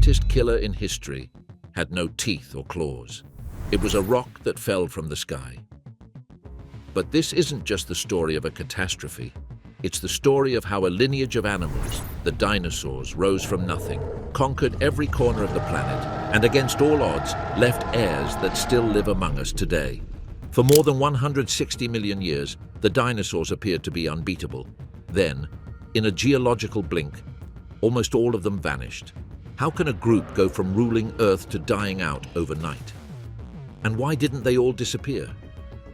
greatest killer in history, had no teeth or claws. It was a rock that fell from the sky. But this isn't just the story of a catastrophe. It's the story of how a lineage of animals, the dinosaurs, rose from nothing, conquered every corner of the planet, and against all odds, left heirs that still live among us today. For more than 160 million years, the dinosaurs appeared to be unbeatable. Then, in a geological blink, almost all of them vanished. How can a group go from ruling Earth to dying out overnight? And why didn't they all disappear?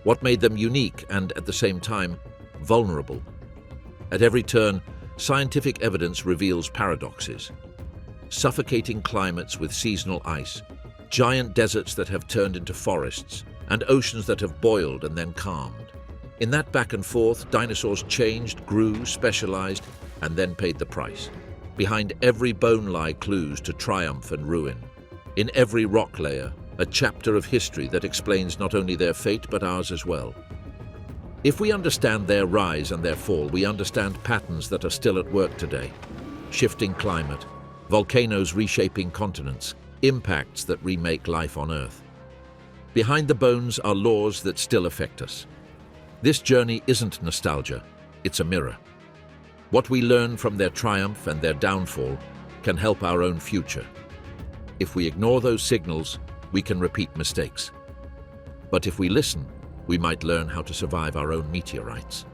What made them unique and, at the same time, vulnerable? At every turn, scientific evidence reveals paradoxes. Suffocating climates with seasonal ice, giant deserts that have turned into forests, and oceans that have boiled and then calmed. In that back and forth, dinosaurs changed, grew, specialized, and then paid the price. Behind every bone lie clues to triumph and ruin. In every rock layer, a chapter of history that explains not only their fate but ours as well. If we understand their rise and their fall, we understand patterns that are still at work today. Shifting climate, volcanoes reshaping continents, impacts that remake life on Earth. Behind the bones are laws that still affect us. This journey isn't nostalgia, it's a mirror. What we learn from their triumph and their downfall can help our own future. If we ignore those signals, we can repeat mistakes. But if we listen, we might learn how to survive our own meteorites.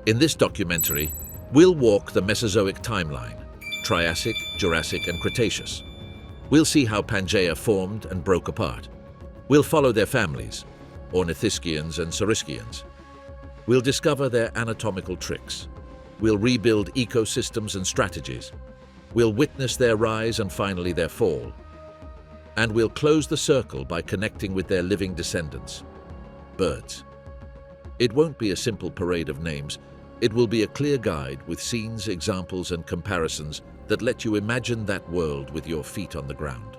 In this documentary, we'll walk the Mesozoic timeline, Triassic, Jurassic, and Cretaceous. We'll see how Pangaea formed and broke apart. We'll follow their families, Ornithischians and Saurischians. We'll discover their anatomical tricks. We'll rebuild ecosystems and strategies. We'll witness their rise and finally their fall. And we'll close the circle by connecting with their living descendants, birds. It won't be a simple parade of names. It will be a clear guide with scenes, examples, and comparisons that let you imagine that world with your feet on the ground.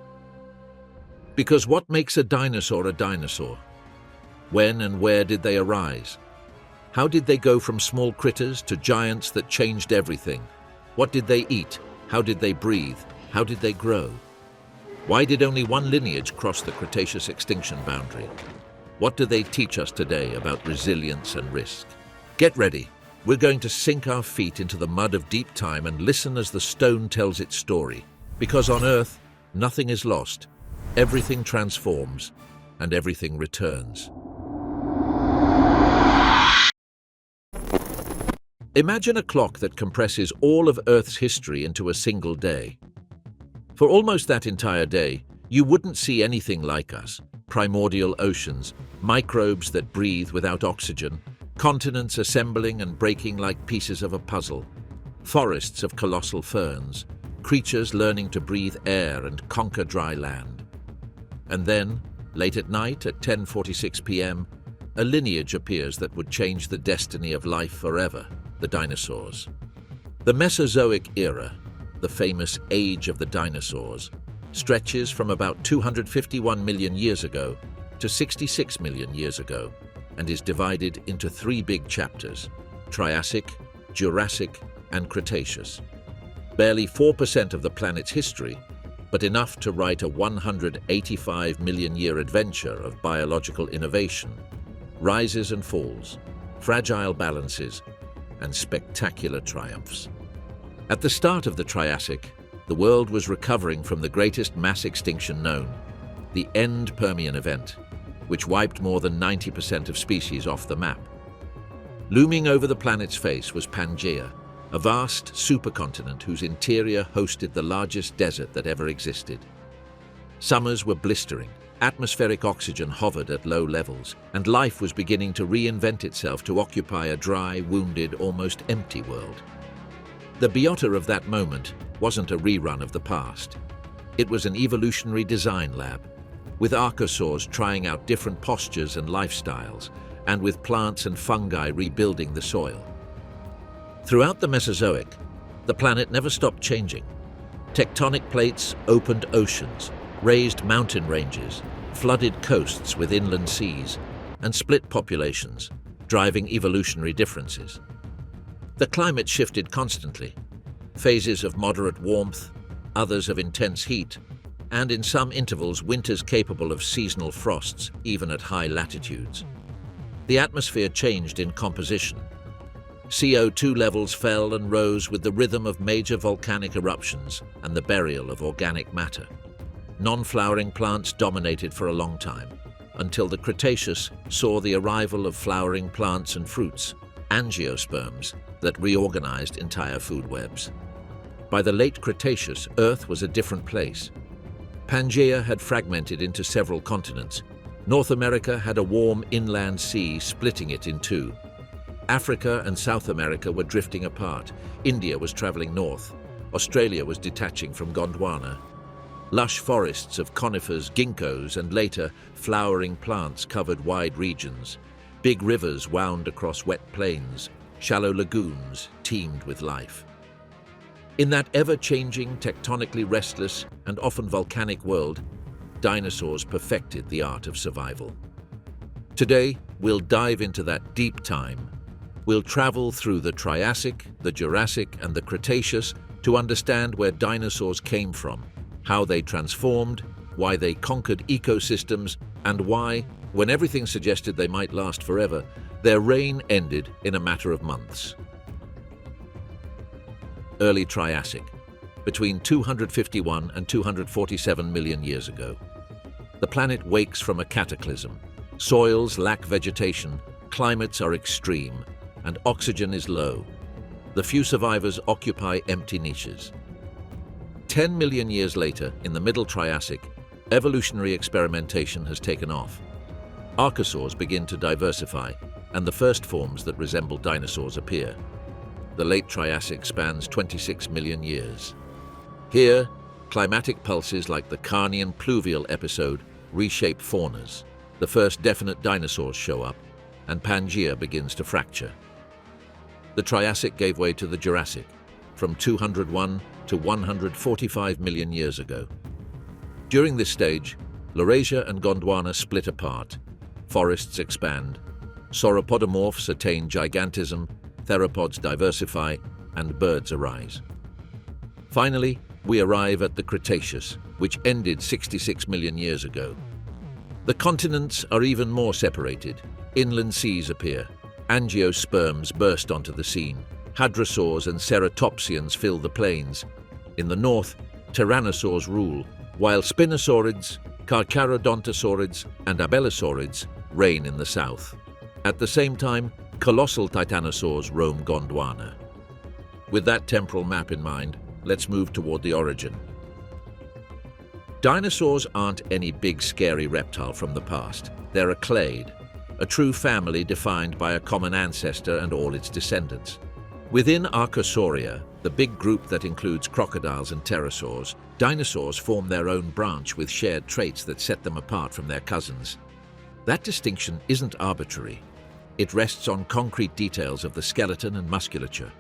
Because what makes a dinosaur a dinosaur? When and where did they arise? How did they go from small critters to giants that changed everything? What did they eat? How did they breathe? How did they grow? Why did only one lineage cross the Cretaceous extinction boundary? What do they teach us today about resilience and risk? Get ready. We're going to sink our feet into the mud of deep time and listen as the stone tells its story. Because on Earth, nothing is lost, everything transforms, and everything returns. Imagine a clock that compresses all of Earth's history into a single day. For almost that entire day, you wouldn't see anything like us. Primordial oceans, microbes that breathe without oxygen, continents assembling and breaking like pieces of a puzzle, forests of colossal ferns, creatures learning to breathe air and conquer dry land. And then, late at night at 10:46 p.m., a lineage appears that would change the destiny of life forever. The dinosaurs. The Mesozoic Era, the famous age of the dinosaurs, stretches from about 251 million years ago to 66 million years ago and is divided into three big chapters: Triassic, Jurassic, and Cretaceous. Barely 4% of the planet's history, but enough to write a 185 million year adventure of biological innovation, rises and falls, fragile balances, and spectacular triumphs. At the start of the Triassic, the world was recovering from the greatest mass extinction known, the End Permian event, which wiped more than 90% of species off the map. Looming over the planet's face was Pangaea, a vast supercontinent whose interior hosted the largest desert that ever existed. Summers were blistering, atmospheric oxygen hovered at low levels, and life was beginning to reinvent itself to occupy a dry, wounded, almost empty world. The biota of that moment wasn't a rerun of the past. It was an evolutionary design lab, with archosaurs trying out different postures and lifestyles, and with plants and fungi rebuilding the soil. Throughout the Mesozoic, the planet never stopped changing. Tectonic plates opened oceans, raised mountain ranges, flooded coasts with inland seas, and split populations, driving evolutionary differences. The climate shifted constantly. Phases of moderate warmth, others of intense heat, and in some intervals winters capable of seasonal frosts, even at high latitudes. The atmosphere changed in composition. CO2 levels fell and rose with the rhythm of major volcanic eruptions and the burial of organic matter. Non-flowering plants dominated for a long time, until the Cretaceous saw the arrival of flowering plants and fruits, angiosperms, that reorganized entire food webs. By the late Cretaceous, Earth was a different place. Pangaea had fragmented into several continents. North America had a warm inland sea splitting it in two. Africa and South America were drifting apart. India was traveling north. Australia was detaching from Gondwana. Lush forests of conifers, ginkgos, and later flowering plants covered wide regions. Big rivers wound across wet plains. Shallow lagoons teemed with life. In that ever-changing, tectonically restless, and often volcanic world, dinosaurs perfected the art of survival. Today, we'll dive into that deep time. We'll travel through the Triassic, the Jurassic, and the Cretaceous to understand where dinosaurs came from, how they transformed, why they conquered ecosystems, and why, when everything suggested they might last forever, their reign ended in a matter of months. Early Triassic, between 251 and 247 million years ago. The planet wakes from a cataclysm. Soils lack vegetation, climates are extreme, and oxygen is low. The few survivors occupy empty niches. 10 million years later, in the Middle Triassic, evolutionary experimentation has taken off. Archosaurs begin to diversify, and the first forms that resemble dinosaurs appear. The late Triassic spans 26 million years. Here, climatic pulses like the Carnian pluvial episode reshape faunas. The first definite dinosaurs show up, and Pangaea begins to fracture. The Triassic gave way to the Jurassic, from 201 to 145 million years ago. During this stage, Laurasia and Gondwana split apart, forests expand, sauropodomorphs attain gigantism, theropods diversify, and birds arise. Finally, we arrive at the Cretaceous, which ended 66 million years ago. The continents are even more separated. Inland seas appear. Angiosperms burst onto the scene. Hadrosaurs and ceratopsians fill the plains. In the north, tyrannosaurs rule, while spinosaurids, carcharodontosaurids, and abelosaurids reign in the south. At the same time, colossal titanosaurs roam Gondwana. With that temporal map in mind, let's move toward the origin. Dinosaurs aren't any big scary reptile from the past. They're a clade, a true family defined by a common ancestor and all its descendants. Within Archosauria, the big group that includes crocodiles and pterosaurs, dinosaurs form their own branch with shared traits that set them apart from their cousins. That distinction isn't arbitrary. It rests on concrete details of the skeleton and musculature.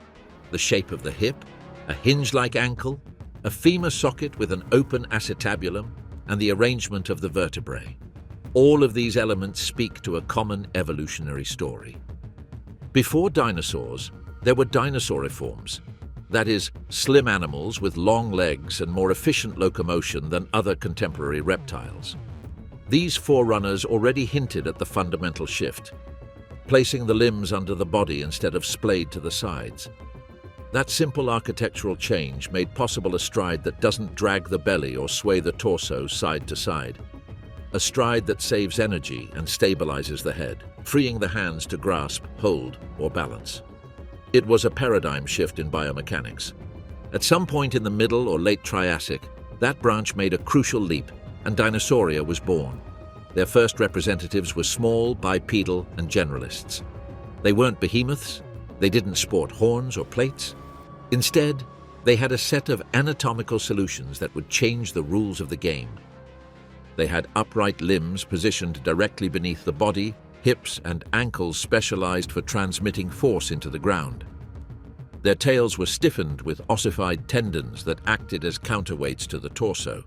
The shape of the hip, a hinge-like ankle, a femur socket with an open acetabulum, and the arrangement of the vertebrae. All of these elements speak to a common evolutionary story. Before dinosaurs, there were dinosauriforms, that is, slim animals with long legs and more efficient locomotion than other contemporary reptiles. These forerunners already hinted at the fundamental shift, placing the limbs under the body instead of splayed to the sides. That simple architectural change made possible a stride that doesn't drag the belly or sway the torso side to side. A stride that saves energy and stabilizes the head, freeing the hands to grasp, hold, or balance. It was a paradigm shift in biomechanics. At some point in the Middle or Late Triassic, that branch made a crucial leap, and Dinosauria was born. Their first representatives were small, bipedal, and generalists. They weren't behemoths, they didn't sport horns or plates. Instead, they had a set of anatomical solutions that would change the rules of the game. They had upright limbs positioned directly beneath the body, hips and ankles specialized for transmitting force into the ground. Their tails were stiffened with ossified tendons that acted as counterweights to the torso.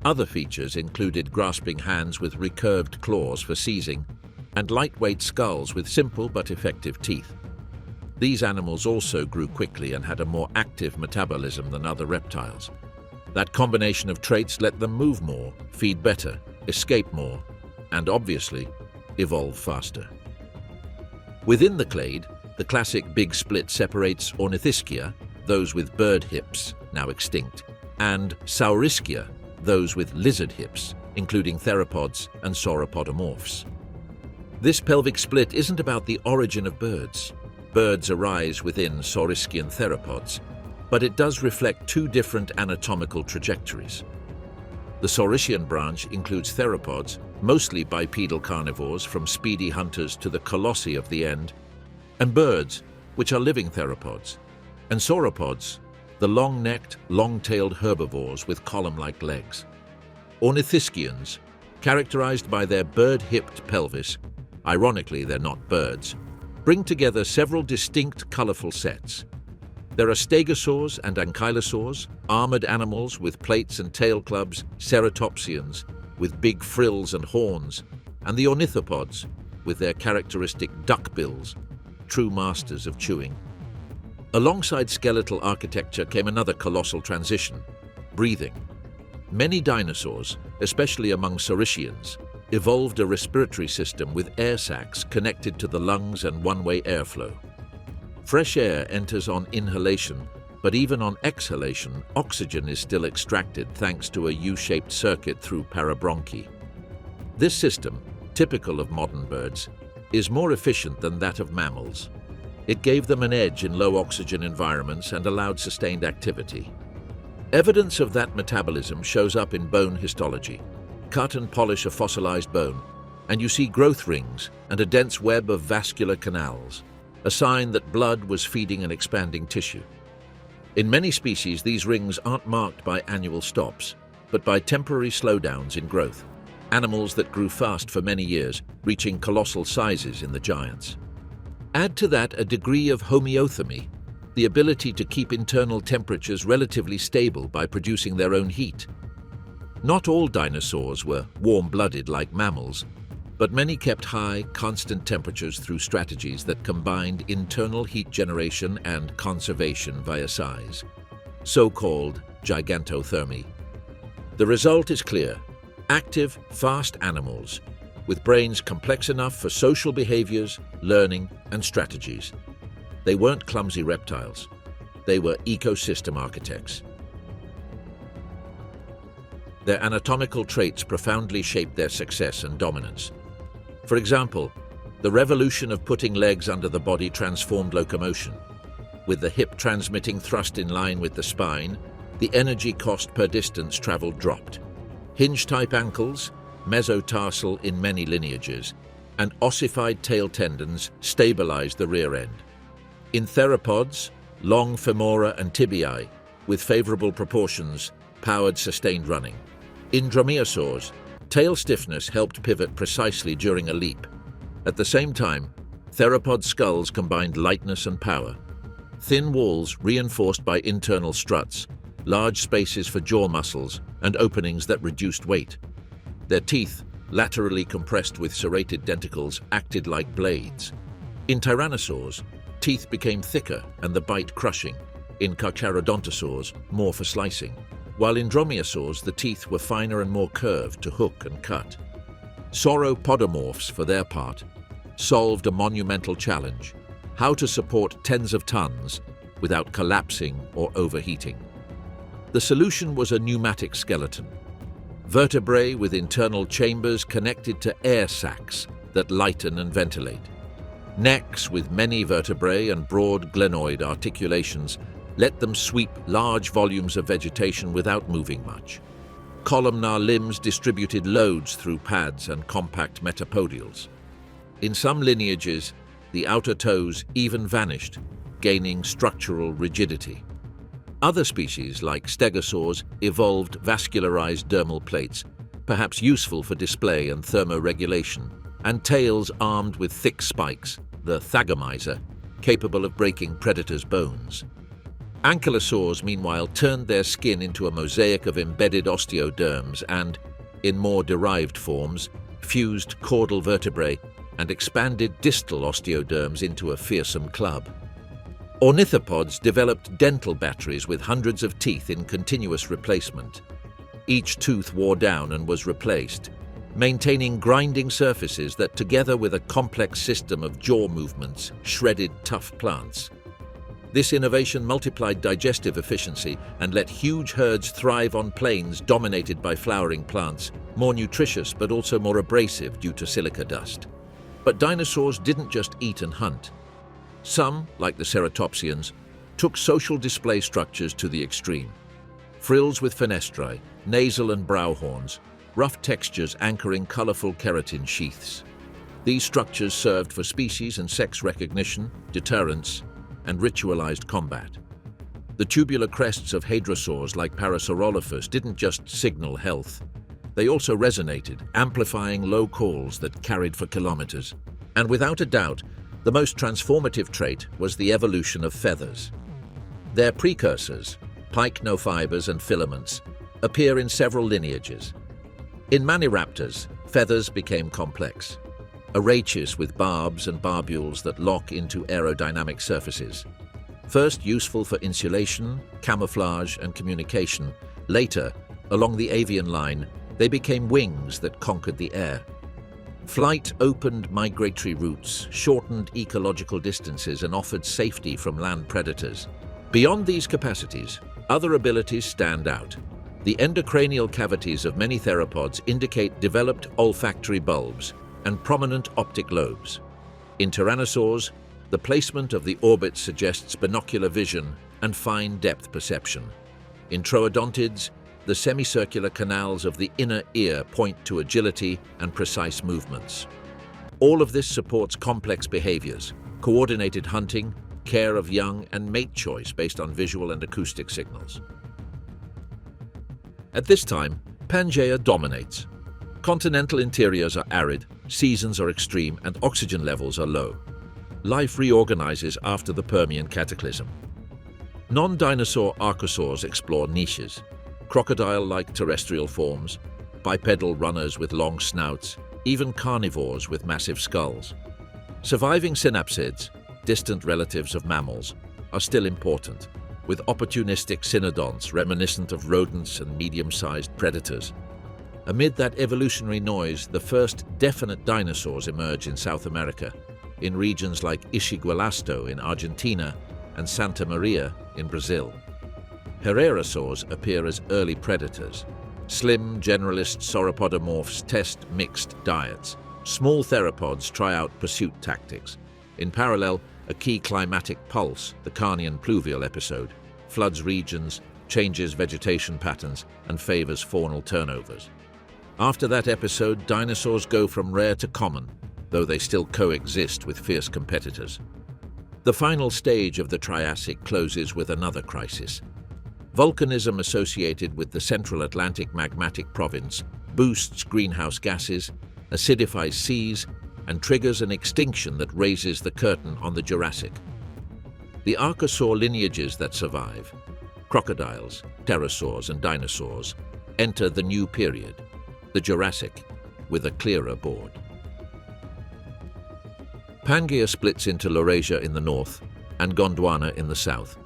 Other features included grasping hands with recurved claws for seizing, and lightweight skulls with simple but effective teeth. These animals also grew quickly and had a more active metabolism than other reptiles. That combination of traits let them move more, feed better, escape more, and obviously, evolve faster. Within the clade, the classic big split separates Ornithischia, those with bird hips, now extinct, and Saurischia, those with lizard hips, including theropods and sauropodomorphs. This pelvic split isn't about the origin of birds. Birds arise within Saurischian theropods, but it does reflect two different anatomical trajectories. The Saurischian branch includes theropods, mostly bipedal carnivores from speedy hunters to the colossi of the end, and birds, which are living theropods, and sauropods, the long-necked, long-tailed herbivores with column-like legs. Ornithischians, characterized by their bird-hipped pelvis, ironically they're not birds, bring together several distinct colorful sets. There are stegosaurs and ankylosaurs, armored animals with plates and tail clubs, ceratopsians with big frills and horns, and the ornithopods with their characteristic duck bills, true masters of chewing. Alongside skeletal architecture came another colossal transition: breathing. Many dinosaurs, especially among Saurischians, evolved a respiratory system with air sacs connected to the lungs and one-way airflow. Fresh air enters on inhalation, but even on exhalation, oxygen is still extracted thanks to a U-shaped circuit through parabronchi. This system, typical of modern birds, is more efficient than that of mammals. It gave them an edge in low-oxygen environments and allowed sustained activity. Evidence of that metabolism shows up in bone histology. Cut and polish a fossilized bone, and you see growth rings and a dense web of vascular canals, a sign that blood was feeding and expanding tissue. In many species, these rings aren't marked by annual stops, but by temporary slowdowns in growth. Animals that grew fast for many years, reaching colossal sizes in the giants. Add to that a degree of homeothermy, the ability to keep internal temperatures relatively stable by producing their own heat. Not all dinosaurs were warm-blooded like mammals, but many kept high, constant temperatures through strategies that combined internal heat generation and conservation via size, so-called gigantothermy. The result is clear: active, fast animals with brains complex enough for social behaviors, learning, and strategies. They weren't clumsy reptiles. They were ecosystem architects. Their anatomical traits profoundly shaped their success and dominance. For example, the revolution of putting legs under the body transformed locomotion. With the hip transmitting thrust in line with the spine, the energy cost per distance traveled dropped. Hinge-type ankles, mesotarsal in many lineages, and ossified tail tendons stabilized the rear end. In theropods, long femora and tibiae, with favorable proportions, powered sustained running. In dromaeosaurs, tail stiffness helped pivot precisely during a leap. At the same time, theropod skulls combined lightness and power. Thin walls reinforced by internal struts, large spaces for jaw muscles, and openings that reduced weight. Their teeth, laterally compressed with serrated denticles, acted like blades. In tyrannosaurs, teeth became thicker and the bite crushing. In carcharodontosaurs, more for slicing. While in dromaeosaurs, the teeth were finer and more curved to hook and cut. Sauropodomorphs, for their part, solved a monumental challenge: how to support tens of tons without collapsing or overheating. The solution was a pneumatic skeleton. Vertebrae with internal chambers connected to air sacs that lighten and ventilate. Necks with many vertebrae and broad glenoid articulations let them sweep large volumes of vegetation without moving much. Columnar limbs distributed loads through pads and compact metapodials. In some lineages, the outer toes even vanished, gaining structural rigidity. Other species, like stegosaurs, evolved vascularized dermal plates, perhaps useful for display and thermoregulation, and tails armed with thick spikes, the thagomizer, capable of breaking predators' bones. Ankylosaurs, meanwhile, turned their skin into a mosaic of embedded osteoderms and, in more derived forms, fused caudal vertebrae and expanded distal osteoderms into a fearsome club. Ornithopods developed dental batteries with hundreds of teeth in continuous replacement. Each tooth wore down and was replaced, maintaining grinding surfaces that, together with a complex system of jaw movements, shredded tough plants. This innovation multiplied digestive efficiency and let huge herds thrive on plains dominated by flowering plants, more nutritious but also more abrasive due to silica dust. But dinosaurs didn't just eat and hunt. Some, like the ceratopsians, took social display structures to the extreme. Frills with fenestrae, nasal and brow horns, rough textures anchoring colorful keratin sheaths. These structures served for species and sex recognition, deterrence, and ritualized combat. The tubular crests of hadrosaurs like Parasaurolophus didn't just signal health. They also resonated, amplifying low calls that carried for kilometers. And without a doubt, the most transformative trait was the evolution of feathers. Their precursors, pycnofibers and filaments, appear in several lineages. In maniraptors, feathers became complex, aracheous with barbs and barbules that lock into aerodynamic surfaces. First useful for insulation, camouflage, and communication, later, along the avian line, they became wings that conquered the air. Flight opened migratory routes, shortened ecological distances, and offered safety from land predators. Beyond these capacities, other abilities stand out. The endocranial cavities of many theropods indicate developed olfactory bulbs and prominent optic lobes. In tyrannosaurs, the placement of the orbit suggests binocular vision and fine depth perception. In troodontids, the semicircular canals of the inner ear point to agility and precise movements. All of this supports complex behaviors, coordinated hunting, care of young, and mate choice based on visual and acoustic signals. At this time, Pangaea dominates. Continental interiors are arid, seasons are extreme, and oxygen levels are low. Life reorganizes after the Permian cataclysm. Non-dinosaur archosaurs explore niches. Crocodile-like terrestrial forms, bipedal runners with long snouts, even carnivores with massive skulls. Surviving synapsids, distant relatives of mammals, are still important, with opportunistic cynodonts reminiscent of rodents and medium-sized predators. Amid that evolutionary noise, the first definite dinosaurs emerge in South America, in regions like Ischigualasto in Argentina and Santa Maria in Brazil. Herrerasaurs appear as early predators. Slim, generalist sauropodomorphs test mixed diets. Small theropods try out pursuit tactics. In parallel, a key climatic pulse, the Carnian pluvial episode, floods regions, changes vegetation patterns, and favors faunal turnovers. After that episode, dinosaurs go from rare to common, though they still coexist with fierce competitors. The final stage of the Triassic closes with another crisis. Volcanism associated with the Central Atlantic magmatic province boosts greenhouse gases, acidifies seas, and triggers an extinction that raises the curtain on the Jurassic. The archosaur lineages that survive, crocodiles, pterosaurs, and dinosaurs, enter the new period, the Jurassic, with a clearer board. Pangaea splits into Laurasia in the north and Gondwana in the south.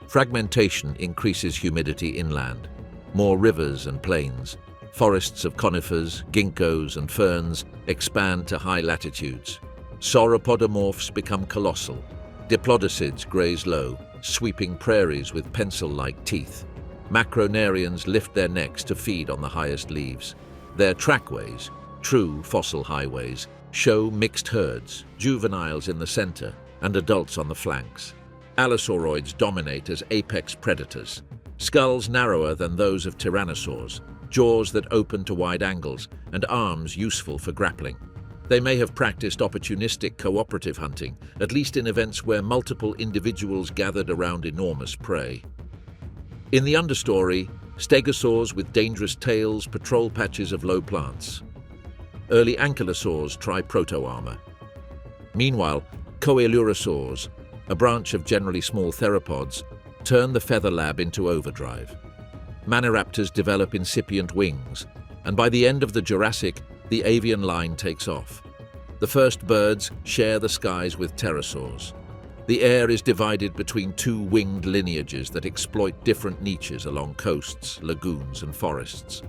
Fragmentation increases humidity inland, more rivers and plains. Forests of conifers, ginkgos, and ferns expand to high latitudes. Sauropodomorphs become colossal. Diplodocids graze low, sweeping prairies with pencil-like teeth. Macronarians lift their necks to feed on the highest leaves. Their trackways, true fossil highways, show mixed herds, juveniles in the center and adults on the flanks. Allosauroids dominate as apex predators. Skulls narrower than those of tyrannosaurs, jaws that open to wide angles, and arms useful for grappling. They may have practiced opportunistic cooperative hunting, at least in events where multiple individuals gathered around enormous prey. In the understory, stegosaurs with dangerous tails patrol patches of low plants. Early ankylosaurs try proto-armor. Meanwhile, coelurosaurs, a branch of generally small theropods, turn the feather lab into overdrive. Maniraptors develop incipient wings, and by the end of the Jurassic, the avian line takes off. The first birds share the skies with pterosaurs. The air is divided between two winged lineages that exploit different niches along coasts, lagoons, and forests.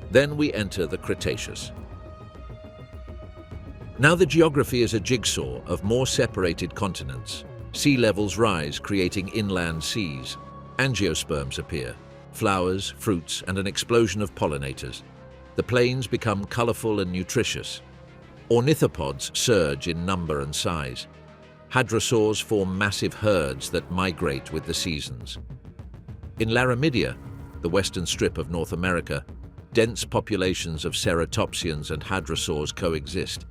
Then we enter the Cretaceous. Now the geography is a jigsaw of more separated continents. Sea levels rise, creating inland seas. Angiosperms appear, flowers, fruits, and an explosion of pollinators. The plains become colorful and nutritious. Ornithopods surge in number and size. Hadrosaurs form massive herds that migrate with the seasons. In Laramidia, the western strip of North America, dense populations of ceratopsians and hadrosaurs coexist.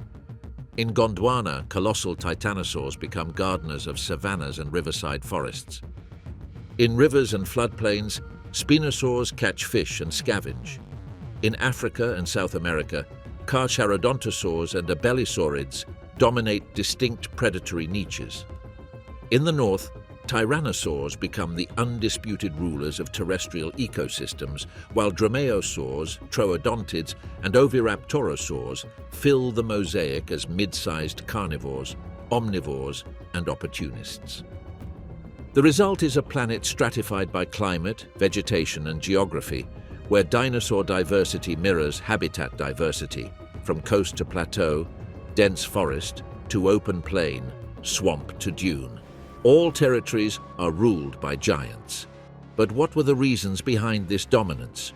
In Gondwana, colossal titanosaurs become gardeners of savannas and riverside forests. In rivers and floodplains, spinosaurs catch fish and scavenge. In Africa and South America, carcharodontosaurs and abelisaurids dominate distinct predatory niches. In the north, tyrannosaurs become the undisputed rulers of terrestrial ecosystems, while dromaeosaurs, troodontids, and oviraptorosaurs fill the mosaic as mid-sized carnivores, omnivores, and opportunists. The result is a planet stratified by climate, vegetation, and geography, where dinosaur diversity mirrors habitat diversity, from coast to plateau, dense forest to open plain, swamp to dune. All territories are ruled by giants. But what were the reasons behind this dominance?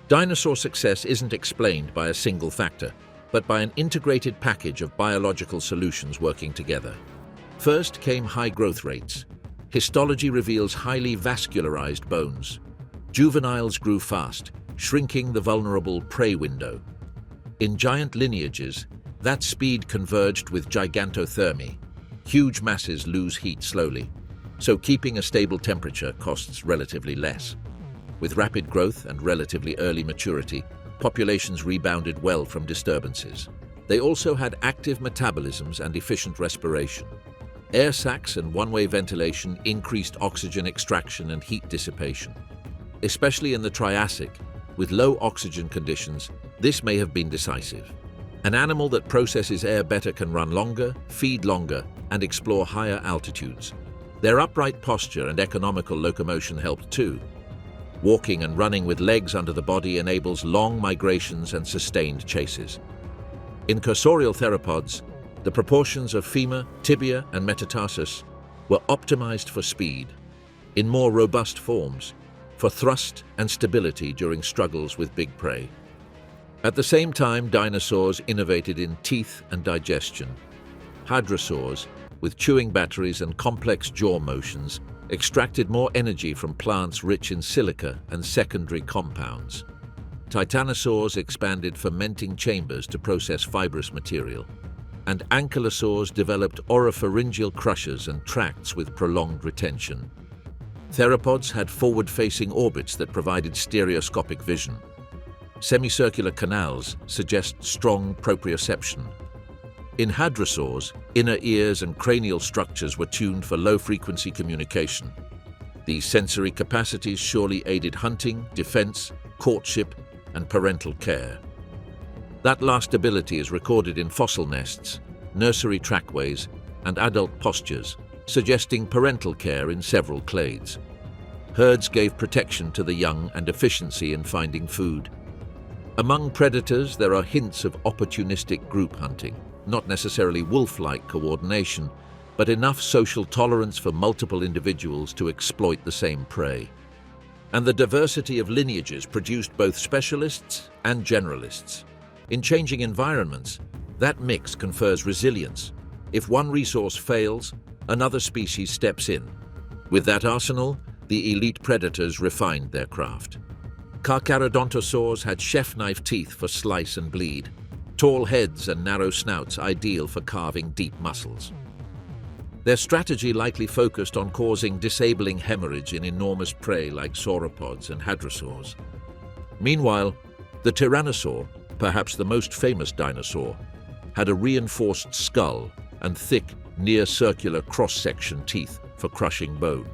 Dinosaur success isn't explained by a single factor, but by an integrated package of biological solutions working together. First came high growth rates. Histology reveals highly vascularized bones. Juveniles grew fast, shrinking the vulnerable prey window. In giant lineages, that speed converged with gigantothermy. Huge masses lose heat slowly, so keeping a stable temperature costs relatively less. With rapid growth and relatively early maturity, populations rebounded well from disturbances. They also had active metabolisms and efficient respiration. Air sacs and one-way ventilation increased oxygen extraction and heat dissipation. Especially in the Triassic, with low oxygen conditions, this may have been decisive. An animal that processes air better can run longer, feed longer, and explore higher altitudes. Their upright posture and economical locomotion helped too. Walking and running with legs under the body enables long migrations and sustained chases. In cursorial theropods, the proportions of femur, tibia, and metatarsus were optimized for speed. In more robust forms, for thrust and stability during struggles with big prey. At the same time, dinosaurs innovated in teeth and digestion. Hadrosaurs, with chewing batteries and complex jaw motions, extracted more energy from plants rich in silica and secondary compounds. Titanosaurs expanded fermenting chambers to process fibrous material, and ankylosaurs developed oropharyngeal crushers and tracts with prolonged retention. Theropods had forward-facing orbits that provided stereoscopic vision. Semicircular canals suggest strong proprioception. In hadrosaurs, inner ears and cranial structures were tuned for low-frequency communication. These sensory capacities surely aided hunting, defense, courtship, and parental care. That last ability is recorded in fossil nests, nursery trackways, and adult postures, suggesting parental care in several clades. Herds gave protection to the young and efficiency in finding food. Among predators, there are hints of opportunistic group hunting, not necessarily wolf-like coordination, but enough social tolerance for multiple individuals to exploit the same prey. And the diversity of lineages produced both specialists and generalists. In changing environments, that mix confers resilience. If one resource fails, another species steps in. With that arsenal, the elite predators refined their craft. Carcharodontosaurs had chef-knife teeth for slice and bleed, tall heads and narrow snouts ideal for carving deep muscles. Their strategy likely focused on causing disabling hemorrhage in enormous prey like sauropods and hadrosaurs. Meanwhile, the tyrannosaur, perhaps the most famous dinosaur, had a reinforced skull and thick, near-circular cross-section teeth for crushing bone.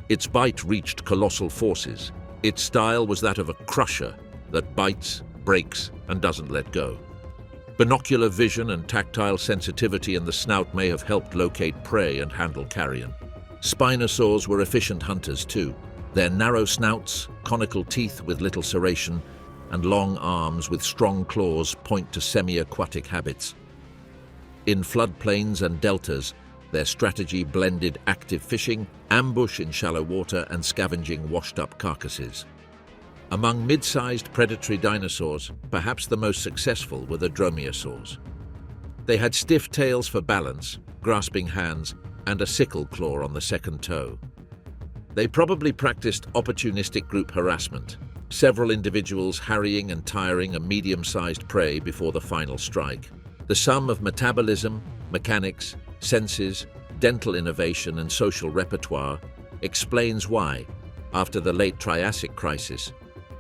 Its bite reached colossal forces. Its style was that of a crusher that bites, breaks, and doesn't let go. Binocular vision and tactile sensitivity in the snout may have helped locate prey and handle carrion. Spinosaurs were efficient hunters too. Their narrow snouts, conical teeth with little serration, and long arms with strong claws point to semi-aquatic habits. In floodplains and deltas, their strategy blended active fishing, ambush in shallow water, and scavenging washed-up carcasses. Among mid-sized predatory dinosaurs, perhaps the most successful were the dromaeosaurs. They had stiff tails for balance, grasping hands, and a sickle claw on the second toe. They probably practiced opportunistic group harassment, several individuals harrying and tiring a medium-sized prey before the final strike. The sum of metabolism, mechanics, senses, dental innovation, and social repertoire explains why, after the late Triassic crisis,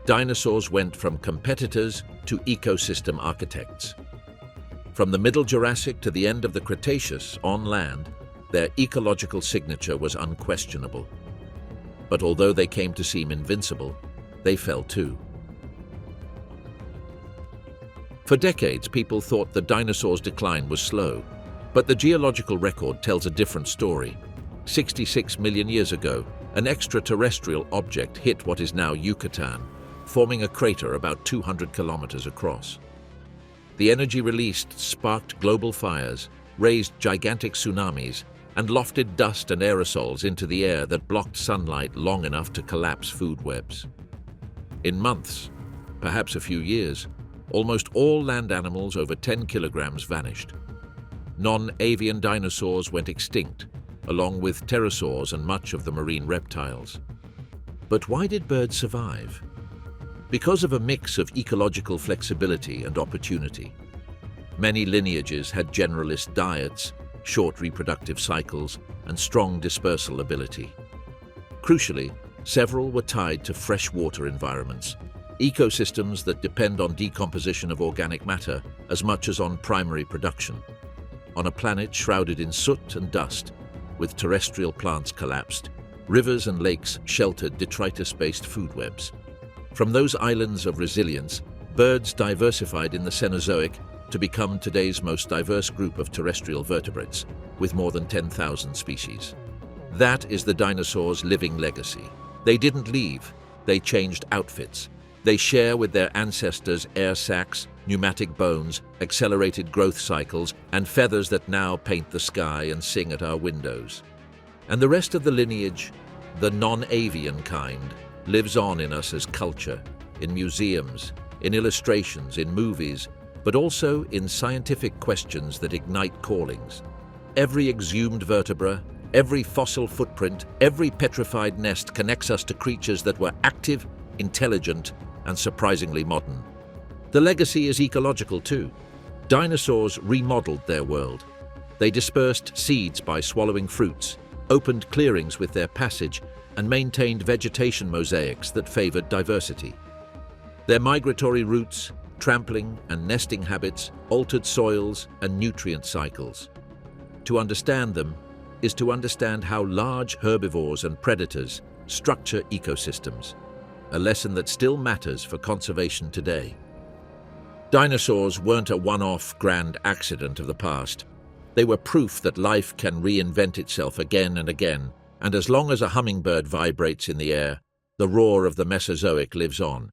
dinosaurs went from competitors to ecosystem architects. From the Middle Jurassic to the end of the Cretaceous on land, their ecological signature was unquestionable. But although they came to seem invincible, they fell too. For decades, people thought the dinosaurs' decline was slow, but the geological record tells a different story. 66 million years ago, an extraterrestrial object hit what is now Yucatan, forming a crater about 200 kilometers across. The energy released sparked global fires, raised gigantic tsunamis, and lofted dust and aerosols into the air that blocked sunlight long enough to collapse food webs. In months, perhaps a few years, almost all land animals over 10 kilograms vanished. Non-avian dinosaurs went extinct, along with pterosaurs and much of the marine reptiles. But why did birds survive? Because of a mix of ecological flexibility and opportunity. Many lineages had generalist diets, short reproductive cycles, and strong dispersal ability. Crucially, several were tied to freshwater environments, ecosystems that depend on decomposition of organic matter as much as on primary production. On a planet shrouded in soot and dust, with terrestrial plants collapsed, rivers and lakes sheltered detritus-based food webs. From those islands of resilience, birds diversified in the Cenozoic to become today's most diverse group of terrestrial vertebrates, with more than 10,000 species. That is the dinosaurs' living legacy. They didn't leave, they changed outfits. They share with their ancestors air sacs, pneumatic bones, accelerated growth cycles, and feathers that now paint the sky and sing at our windows. And the rest of the lineage, the non-avian kind, lives on in us as culture, in museums, in illustrations, in movies, but also in scientific questions that ignite callings. Every exhumed vertebra, every fossil footprint, every petrified nest connects us to creatures that were active, intelligent, and surprisingly modern. The legacy is ecological too. Dinosaurs remodeled their world. They dispersed seeds by swallowing fruits, opened clearings with their passage, and maintained vegetation mosaics that favored diversity. Their migratory routes, trampling and nesting habits altered soils and nutrient cycles. To understand them is to understand how large herbivores and predators structure ecosystems, a lesson that still matters for conservation today. Dinosaurs weren't a one-off grand accident of the past. They were proof that life can reinvent itself again and again, and as long as a hummingbird vibrates in the air, the roar of the Mesozoic lives on.